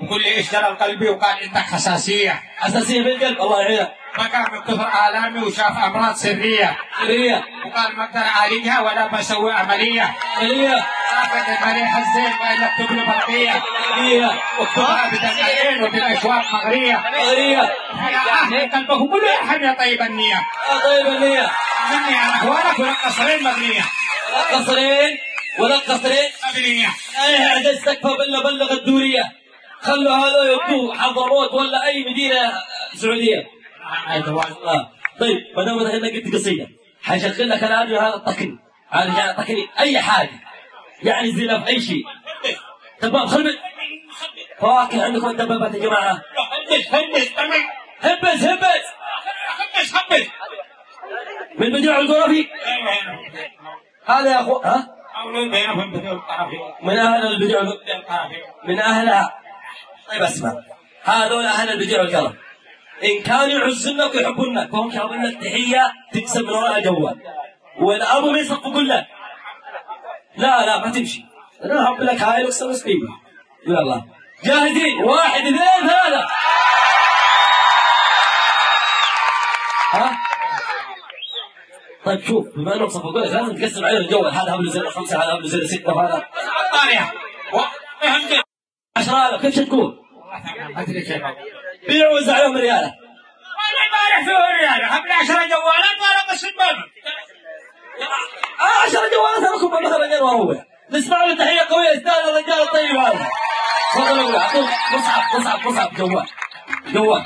وقول لي ايش جرى قلبي وقال عندك حساسيه. حساسيه في القلب، الله يعينك. بكى من كثر الامي وشاف امراض سريه. وقال ما اقدر اعالجها ولا بسوي عمليه. اخذ المريح الزين وقال اكتب له برقيه. واكتبها بدمعين وبالاشواق مغريه. يا اهل قلبهم ولا يرحم يا طيب النيه. مني على اخوانك ولا قصرين مبنيه. ولا قصرين مبنيه. ايه عجزتك فبلغ الدوريه. خلوا هذول يودوه حضرموت ولا اي مدينه سعوديه. طيب ما دام انك قلت قصيده حشغل لك الان هذا الطكني. هذا الطكني اي حاجه يعني زينه في اي شيء. تمام خلنا فواكه عندكم الدبابات يا جماعه. هبز من بديع القرفي. هذا يا اخو ها من اهل البديع من اهلها. طيب اسمع، هذول اهل البديع والكرم ان كانوا يعزونك ويحبونك فهم كاتبين لك تحيه تكسب من وراء جوال، والابو ما يصفقون لك. لا ما تمشي، انا احب لك هاي الاكسر سبيبه. يلا جاهزين؟ 1 2 3. ها طيب شوف، بما انهم صفقوا لك لازم تقسم عليهم الجوال. هذا هبل زي 5، هذا هبل زي 6، وهذا 10,000. كيف تكون؟ ما ادري كيف بيعوا وزع عليهم رياله. والله ما اعرف فيه الريال. هب 10 جوالات ولا قسم بابا. 10 جوالات لكم مثلا غير وهو. نسمع له تحيه قويه يستاهل الرجال الطيب هذا. تفضلوا اعطوه مصعب جوال.